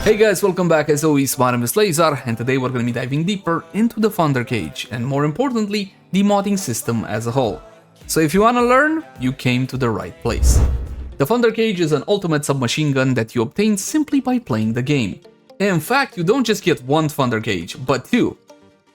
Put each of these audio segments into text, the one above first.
Hey guys, welcome back. As always, my name is Leyzar, and today we're going to be diving deeper into the Thunder Cage, and more importantly, the modding system as a whole. So if you want to learn, you came to the right place. The Thunder Cage is an ultimate submachine gun that you obtain simply by playing the game. In fact, you don't just get one Thunder Cage, but two.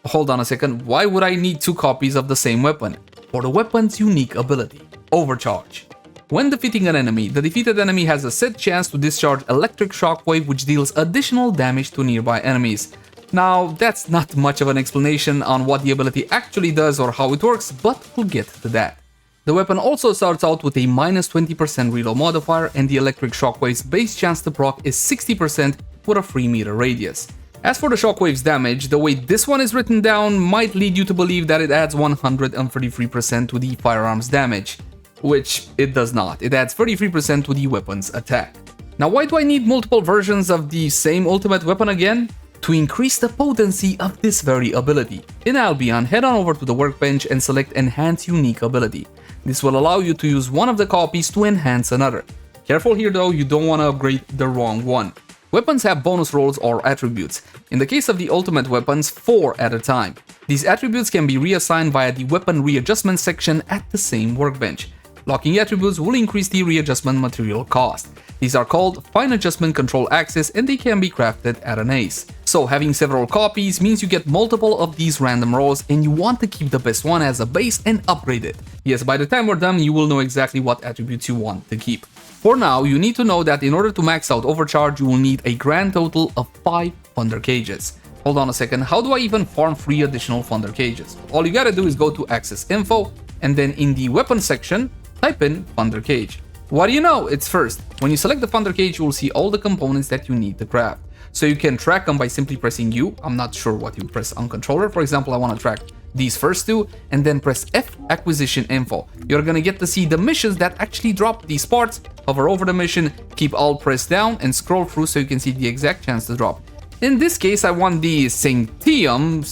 Hold on a second, why would I need two copies of the same weapon? For the weapon's unique ability, Overcharge. When defeating an enemy, the defeated enemy has a set chance to discharge electric shockwave which deals additional damage to nearby enemies. Now, that's not much of an explanation on what the ability actually does or how it works, but we'll get to that. The weapon also starts out with a minus 20% reload modifier, and the electric shockwave's base chance to proc is 60% with a 3 meter radius. As for the shockwave's damage, the way this one is written down might lead you to believe that it adds 133% to the firearm's damage. Which it does not, it adds 33% to the weapon's attack. Now why do I need multiple versions of the same ultimate weapon again? To increase the potency of this very ability. In Albion, head on over to the workbench and select Enhance Unique Ability. This will allow you to use one of the copies to enhance another. Careful here though, you don't want to upgrade the wrong one. Weapons have bonus rolls or attributes. In the case of the ultimate weapons, 4 at a time. These attributes can be reassigned via the weapon readjustment section at the same workbench. Locking attributes will increase the readjustment material cost. These are called Fine Adjustment Control Axes and they can be crafted at an ace. So having several copies means you get multiple of these random rolls and you want to keep the best one as a base and upgrade it. Yes, by the time we're done you will know exactly what attributes you want to keep. For now, you need to know that in order to max out Overcharge you will need a grand total of 5 Thunder Cages. Hold on a second, how do I even farm 3 additional Thunder Cages? All you gotta do is go to Access Info and then in the weapon section, type in Thunder Cage. What do you know? It's first. When you select the Thunder Cage, you will see all the components that you need to craft. So you can track them by simply pressing U. I'm not sure what you press on controller. For example, I want to track these first two and then press F Acquisition Info. You're gonna get to see the missions that actually drop these parts. Hover over the mission, keep Alt pressed down and scroll through so you can see the exact chance to drop. In this case, I want the Sanctium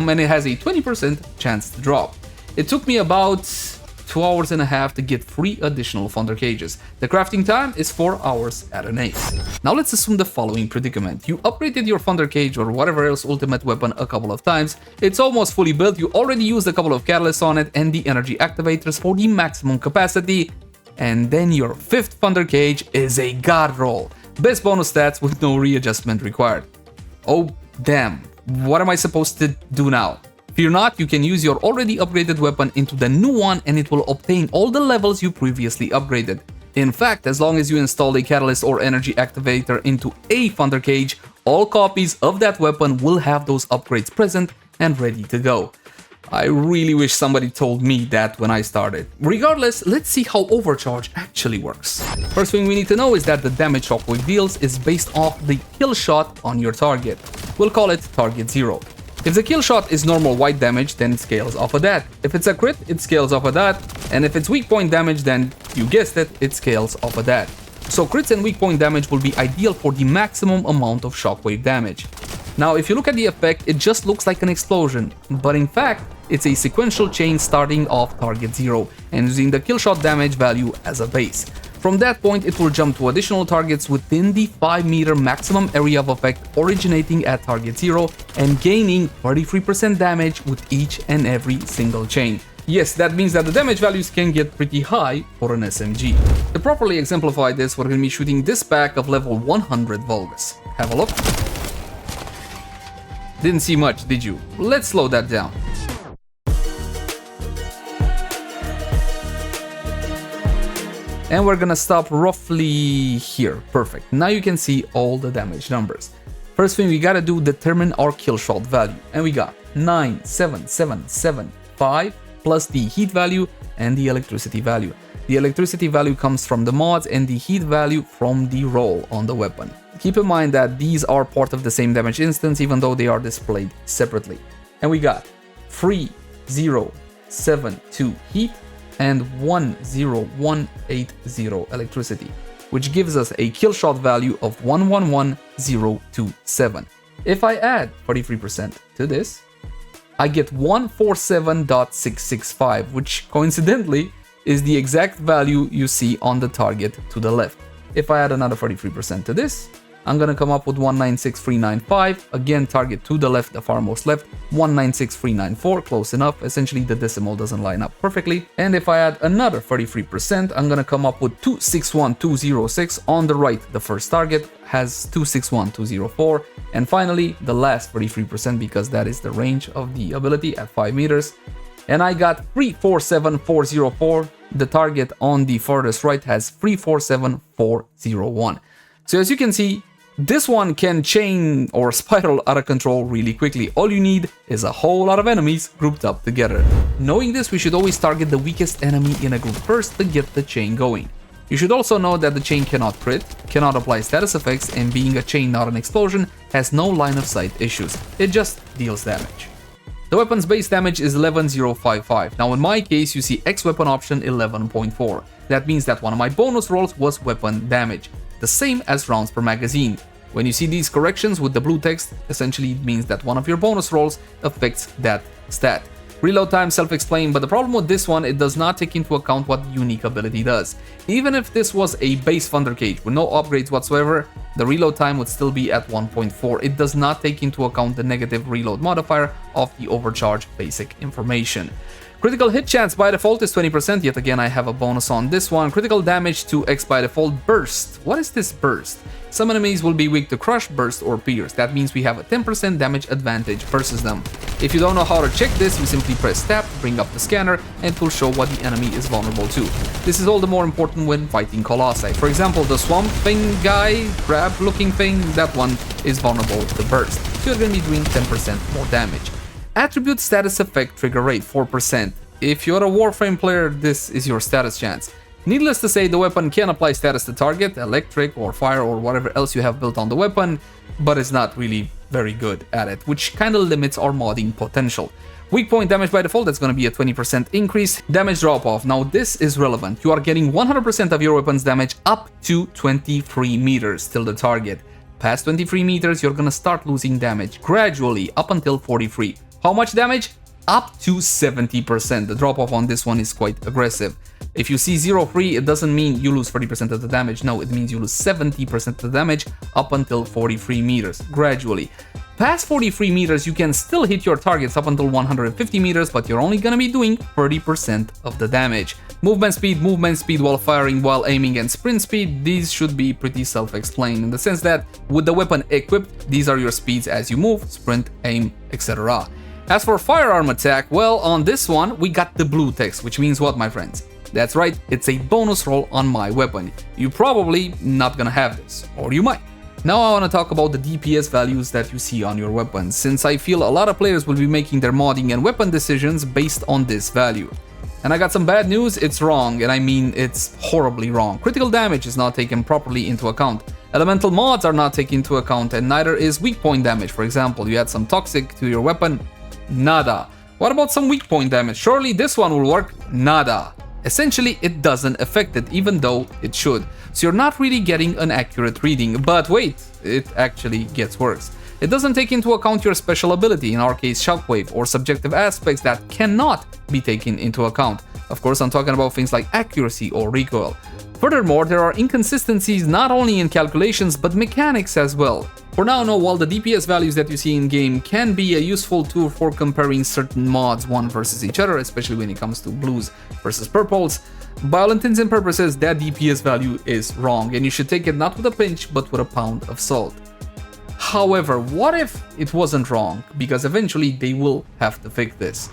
and it has a 20% chance to drop. It took me about 2 hours and a half to get 3 additional Thunder Cages. The crafting time is 4 hours at an ace. Now let's assume the following predicament. You upgraded your Thunder Cage or whatever else ultimate weapon a couple of times, it's almost fully built, you already used a couple of catalysts on it and the energy activators for the maximum capacity, and then your 5th Thunder Cage is a god roll. Best bonus stats with no readjustment required. Oh damn, what am I supposed to do now? Fear not, you can use your already upgraded weapon into the new one and it will obtain all the levels you previously upgraded. In fact, as long as you install a catalyst or energy activator into a Thunder Cage, all copies of that weapon will have those upgrades present and ready to go. I really wish somebody told me that when I started. Regardless, let's see how Overcharge actually works. First thing we need to know is that the damage Shockwave deals is based off the kill shot on your target. We'll call it Target 0. If the kill shot is normal white damage, then it scales off of that. If it's a crit, it scales off of that. And if it's weak point damage, then you guessed it, it scales off of that. So crits and weak point damage will be ideal for the maximum amount of shockwave damage. Now, if you look at the effect, it just looks like an explosion, but in fact, it's a sequential chain starting off Target 0 and using the kill shot damage value as a base. From that point, it will jump to additional targets within the 5 meter maximum area of effect originating at Target 0 and gaining 33% damage with each and every single chain. Yes, that means that the damage values can get pretty high for an SMG. To properly exemplify this, we're going to be shooting this pack of level 100 Vulgus. Have a look. Didn't see much, did you? Let's slow that down. And we're gonna stop roughly here. Perfect. Now you can see all the damage numbers. First thing we gotta do, determine our kill shot value. And we got 97775 plus the heat value and the electricity value. The electricity value comes from the mods and the heat value from the roll on the weapon. Keep in mind that these are part of the same damage instance even though they are displayed separately. And we got 3072 heat and 10180 electricity, which gives us a kill shot value of 111027. If I add 33% to this, I get 147.665, which coincidentally is the exact value you see on the target to the left. If I add another 43% to this, I'm gonna come up with 196395. Again, target to the left, the farmost left, 196394, close enough. Essentially, the decimal doesn't line up perfectly. And if I add another 33%, I'm gonna come up with 261206. On the right, the first target has 261204. And finally, the last 33%, because that is the range of the ability at 5 meters. And I got 347404. The target on the furthest right has 347401. So as you can see, this one can chain or spiral out of control really quickly. All you need is a whole lot of enemies grouped up together. Knowing this, we should always target the weakest enemy in a group first to get the chain going. You should also know that the chain cannot crit, cannot apply status effects, and being a chain not an explosion, has no line of sight issues. It just deals damage. The weapon's base damage is 11055. Now in my case, you see X weapon option 11.4. That means that one of my bonus rolls was weapon damage, the same as rounds per magazine. When you see these corrections with the blue text, essentially it means that one of your bonus rolls affects that stat. Reload time self-explained, but the problem with this one, it does not take into account what the unique ability does. Even if this was a base Thunder Cage with no upgrades whatsoever, the reload time would still be at 1.4. It does not take into account the negative reload modifier of the Overcharge basic information. Critical hit chance by default is 20%, yet again I have a bonus on this one. Critical damage to X by default. Burst. What is this burst? Some enemies will be weak to crush, burst, or pierce. That means we have a 10% damage advantage versus them. If you don't know how to check this, you simply press tab, bring up the scanner, and it will show what the enemy is vulnerable to. This is all the more important when fighting Colossi. For example, the swamp thing guy, crab looking thing, that one is vulnerable to burst. So you're going to be doing 10% more damage. Attribute status effect trigger rate 4%. If you're a Warframe player, this is your status chance. Needless to say, the weapon can apply status to target, electric or fire or whatever else you have built on the weapon, but it's not really very good at it, which kind of limits our modding potential. Weak point damage by default, that's going to be a 20% increase. Damage drop off. Now this is relevant. You are getting 100% of your weapon's damage up to 23 meters till the target. Past 23 meters, you're going to start losing damage gradually up until 43. How much damage? Up to 70%. The drop off on this one is quite aggressive. If you see 0-3, it doesn't mean you lose 30% of the damage. No, it means you lose 70% of the damage up until 43 meters, gradually. Past 43 meters, you can still hit your targets up until 150 meters, but you're only gonna be doing 30% of the damage. Movement speed while firing, while aiming, and sprint speed, these should be pretty self-explained in the sense that with the weapon equipped, these are your speeds as you move, sprint, aim, etc. As for firearm attack, well, on this one, we got the blue text, which means what, my friends? That's right, it's a bonus roll on my weapon. You probably not gonna have this, or you might. Now I want to talk about the DPS values that you see on your weapon, since I feel a lot of players will be making their modding and weapon decisions based on this value. And I got some bad news, it's wrong, and I mean it's horribly wrong. Critical damage is not taken properly into account. Elemental mods are not taken into account, and neither is weak point damage. For example, you add some toxic to your weapon, nada. What about some weak point damage? Surely this one will work, nada. Essentially, it doesn't affect it, even though it should. So you're not really getting an accurate reading. But wait, it actually gets worse. It doesn't take into account your special ability, in our case Shockwave, or subjective aspects that cannot be taken into account. Of course, I'm talking about things like accuracy or recoil. Furthermore, there are inconsistencies not only in calculations, but mechanics as well. For now, no, while the DPS values that you see in-game can be a useful tool for comparing certain mods one versus each other, especially when it comes to blues versus purples, by all intents and purposes, that DPS value is wrong, and you should take it not with a pinch, but with a pound of salt. However, what if it wasn't wrong? Because eventually they will have to fix this.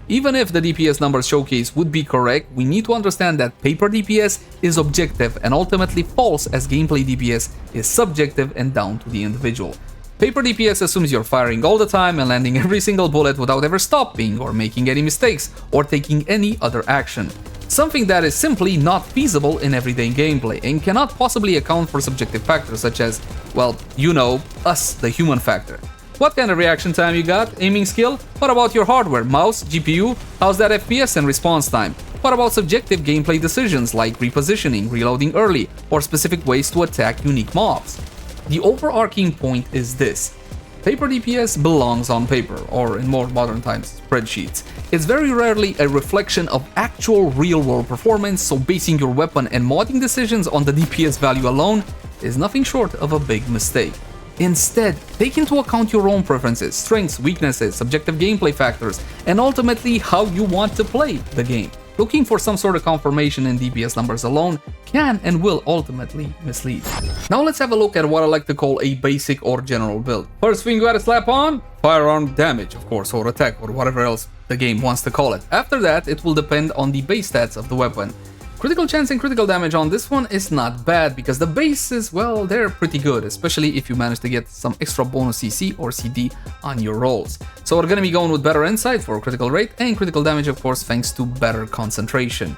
Even if the DPS numbers showcased would be correct, we need to understand that paper DPS is objective and ultimately false, as gameplay DPS is subjective and down to the individual. Paper DPS assumes you're firing all the time and landing every single bullet without ever stopping or making any mistakes or taking any other action. Something that is simply not feasible in everyday gameplay and cannot possibly account for subjective factors such as, well, you know, us, the human factor. What kind of reaction time you got? Aiming skill? What about your hardware? Mouse? GPU? How's that FPS and response time? What about subjective gameplay decisions like repositioning, reloading early, or specific ways to attack unique mobs? The overarching point is this. Paper DPS belongs on paper, or in more modern times, spreadsheets. It's very rarely a reflection of actual real-world performance, so basing your weapon and modding decisions on the DPS value alone is nothing short of a big mistake. Instead, take into account your own preferences, strengths, weaknesses, subjective gameplay factors, and ultimately how you want to play the game. Looking for some sort of confirmation in DPS numbers alone can and will ultimately mislead. Now let's have a look at what I like to call a basic or general build. First thing you gotta slap on, firearm damage, of course, or attack, or whatever else the game wants to call it. After that, it will depend on the base stats of the weapon. Critical chance and critical damage on this one is not bad because the bases, well, they're pretty good, especially if you manage to get some extra bonus CC or CD on your rolls. So we're gonna be going with better insight for critical rate and critical damage, of course, thanks to better concentration.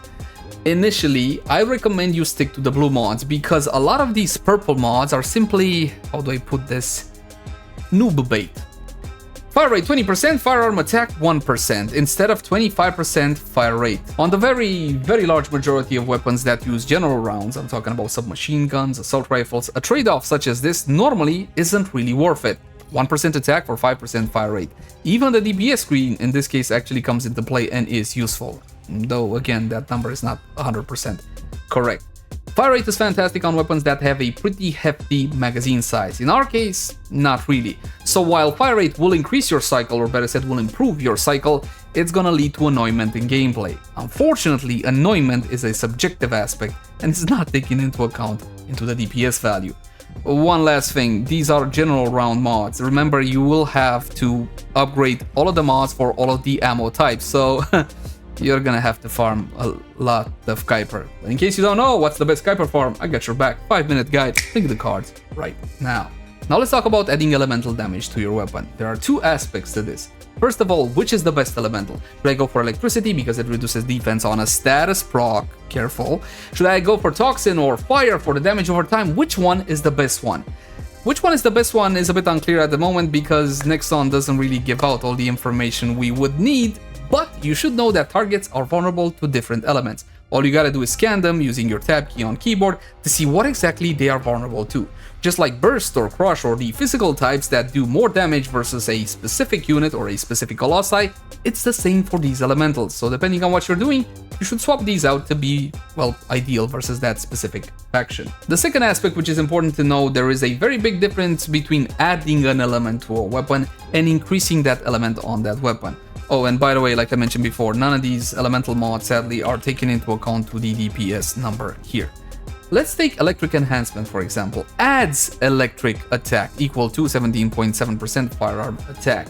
Initially, I recommend you stick to the blue mods because a lot of these purple mods are simply, how do I put this, noob bait. Fire rate 20%, firearm attack 1%, instead of 25% fire rate. On the very large majority of weapons that use general rounds, I'm talking about submachine guns, assault rifles, a trade-off such as this normally isn't really worth it. 1% attack for 5% fire rate. Even the DPS screen in this case actually comes into play and is useful. Though again, that number is not 100% correct. Fire rate is fantastic on weapons that have a pretty hefty magazine size. In our case, not really. So while fire rate will increase your cycle, or better said, will improve your cycle, it's gonna lead to annoyment in gameplay. Unfortunately, annoyment is a subjective aspect and is not taken into account into the DPS value. One last thing, these are general round mods. Remember, you will have to upgrade all of the mods for all of the ammo types, so you're gonna have to farm a lot of Kuiper. But in case you don't know what's the best Kuiper farm, I got your back. 5-minute guide, link in the cards right now. Now let's talk about adding elemental damage to your weapon. There are two aspects to this. First of all, which is the best elemental? Should I go for electricity because it reduces defense on a status proc? Careful. Should I go for toxin or fire for the damage over time? Which one is the best one? Which one is the best one is a bit unclear at the moment because Nexon doesn't really give out all the information we would need. But you should know that targets are vulnerable to different elements. All you gotta do is scan them using your tab key on keyboard to see what exactly they are vulnerable to. Just like burst or crush or the physical types that do more damage versus a specific unit or a specific colossi, it's the same for these elementals. So depending on what you're doing, you should swap these out to be, well, ideal versus that specific faction. The second aspect which is important to know, there is a very big difference between adding an element to a weapon and increasing that element on that weapon. Oh, and by the way, like I mentioned before, none of these elemental mods sadly are taken into account to the DPS number here. Let's take electric enhancement for example. Adds electric attack equal to 17.7% firearm attack.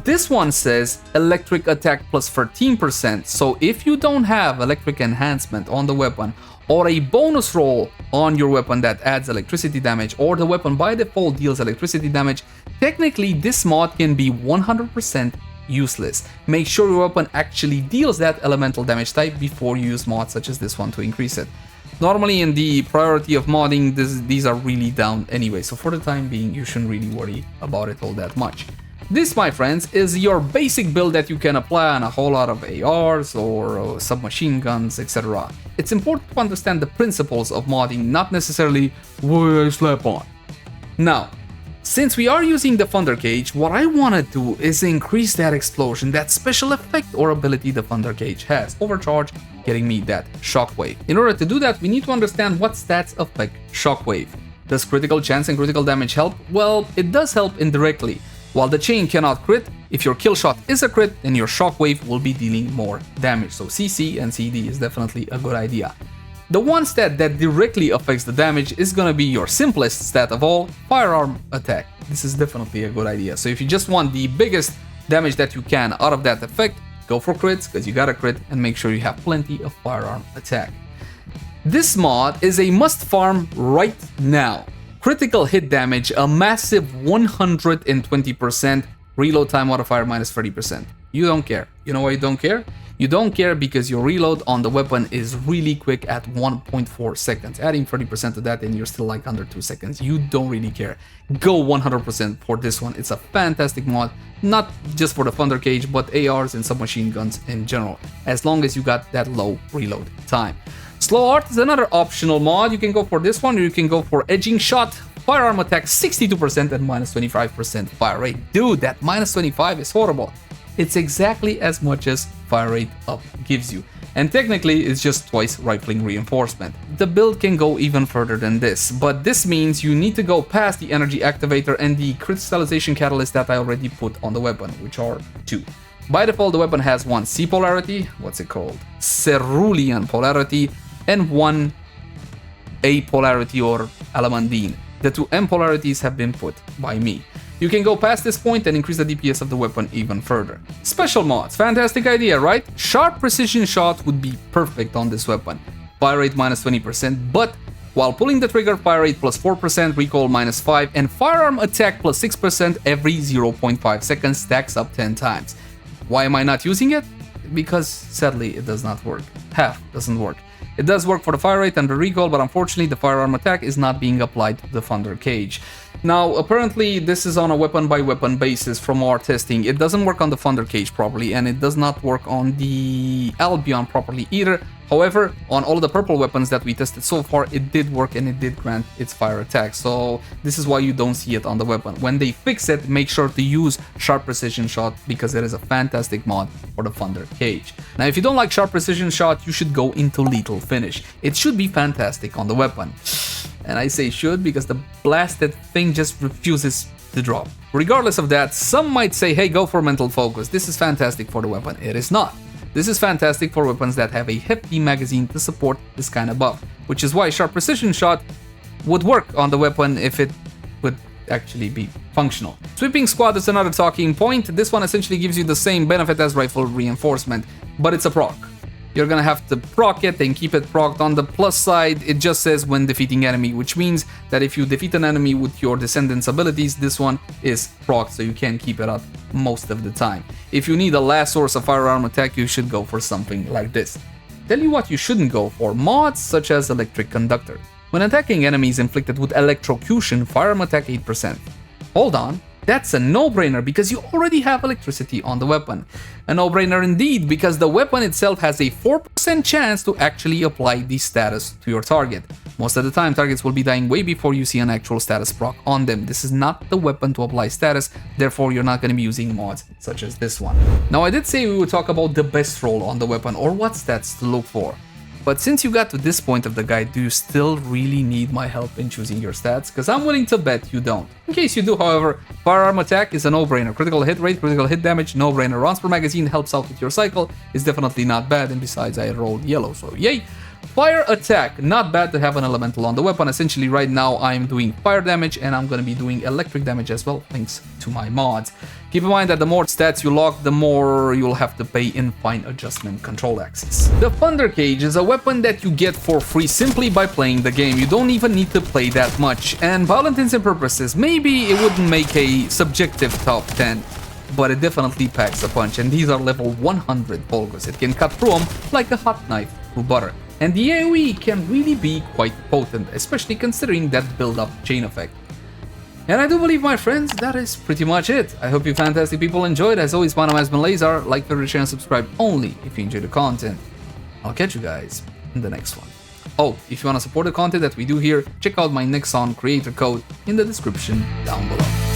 This one says electric attack plus 13%, so if you don't have electric enhancement on the weapon or a bonus roll on your weapon that adds electricity damage, or the weapon by default deals electricity damage, technically this mod can be 100% useless. Make sure your weapon actually deals that elemental damage type before you use mods such as this one to increase it. Normally in the priority of modding, these are really down anyway, so for the time being you shouldn't really worry about it all that much. This, my friends, is your basic build that you can apply on a whole lot of ARs or submachine guns, etc. It's important to understand the principles of modding, not necessarily what I slap on. Now, since we are using the Thunder Cage, what I want to do is increase that explosion, that special effect or ability the Thunder Cage has. Overcharge, getting me that shockwave. In order to do that, we need to understand what stats affect shockwave. Does critical chance and critical damage help? Well, it does help indirectly. While the chain cannot crit, if your kill shot is a crit, then your shockwave will be dealing more damage. So CC and CD is definitely a good idea. The one stat that directly affects the damage is gonna be your simplest stat of all, firearm attack. This is definitely a good idea. So if you just want the biggest damage that you can out of that effect, go for crits, because you gotta crit, and make sure you have plenty of firearm attack. This mod is a must farm right now. Critical hit damage, a massive 120%, reload time modifier minus 30%. You don't care. You know why you don't care? You don't care because your reload on the weapon is really quick at 1.4 seconds. Adding 30% to that and you're still like under 2 seconds. You don't really care. Go 100% for this one. It's a fantastic mod, not just for the Thunder Cage, but ARs and submachine guns in general, as long as you got that low reload time. Slow Art is another optional mod. You can go for this one or you can go for Edging Shot. Firearm attack 62% and minus 25% fire rate. Dude, that minus 25 is horrible. It's exactly as much as fire rate up gives you. and technically it's just twice rifling reinforcement. The build can go even further than this, but this means you need to go past the energy activator and the crystallization catalyst that I already put on the weapon, which are 2. By default, the weapon has 1 C polarity, what's it called? Cerulean polarity, and 1 A polarity or alamandine. The 2 M polarities have been put by me. You can go past this point and increase the DPS of the weapon even further. Special mods, fantastic idea, right? Sharp precision shot would be perfect on this weapon. Fire rate minus 20%, but while pulling the trigger, fire rate plus 4%, recoil minus 5, and firearm attack plus 6% every 0.5 seconds stacks up 10 times. Why am I not using it? Because sadly it does not work. Half doesn't work. It does work for the fire rate and the recoil, but unfortunately the firearm attack is not being applied to the Thunder Cage. Now, apparently this is on a weapon by weapon basis from our testing. It doesn't work on the Thunder Cage properly, and it does not work on the Albion properly either. However, on all of the purple weapons that we tested so far, it did work and it did grant its fire attack. So this is why you don't see it on the weapon. When they fix it, make sure to use Sharp Precision Shot, because it is a fantastic mod for the Thunder Cage. Now, if you don't like Sharp Precision Shot, you should go into Lethal Finish. It should be fantastic on the weapon. And I say should because the blasted thing just refuses to drop. Regardless of that, some might say, hey, go for Mental Focus. This is fantastic for the weapon. It is not. This is fantastic for weapons that have a hefty magazine to support this kind of buff, which is why Sharp Precision Shot would work on the weapon if it would actually be functional. Sweeping Squad is another talking point. This one essentially gives you the same benefit as Rifle Reinforcement, but it's a proc. You're gonna have to proc it and keep it procced. On the plus side, it just says when defeating enemy, which means that if you defeat an enemy with your Descendant's abilities, this one is procced, so you can keep it up most of the time. If you need a last source of firearm attack, you should go for something like this. Tell you what you shouldn't go for: mods such as Electric Conductor. When attacking enemies inflicted with electrocution, firearm attack 8%. Hold on. That's a no-brainer because you already have electricity on the weapon. A no-brainer indeed, because the weapon itself has a 4% chance to actually apply the status to your target. Most of the time, targets will be dying way before you see an actual status proc on them. This is not the weapon to apply status, therefore you're not going to be using mods such as this one. Now, I did say we would talk about the best roll on the weapon or what stats to look for. But since you got to this point of the guide, do you still really need my help in choosing your stats? Because I'm willing to bet you don't. In case you do, however, firearm attack is a no-brainer. Critical hit rate, critical hit damage, no-brainer. Rounds per magazine helps out with your cycle, is definitely not bad, and besides I rolled yellow, so yay! Fire attack, not bad to have an elemental on the weapon. Essentially right now I'm doing fire damage and I'm going to be doing electric damage as well, thanks to my mods. Keep in mind that the more stats you lock, the more you'll have to pay in fine adjustment control axis. The Thunder Cage is a weapon that you get for free simply by playing the game. You don't even need to play that much, and by all intents and purposes, maybe it wouldn't make a subjective top 10, but it definitely packs a punch, and these are level 100 Volgers. It can cut through them like a hot knife through butter. And the AoE can really be quite potent, especially considering that build-up chain effect. And I do believe, my friends, that is pretty much it. I hope you fantastic people enjoyed. As always, my name has been Leyzar. Like, favorite, share, and subscribe only if you enjoy the content. I'll catch you guys in the next one. Oh, if you want to support the content that we do here, check out my Nexon creator code in the description down below.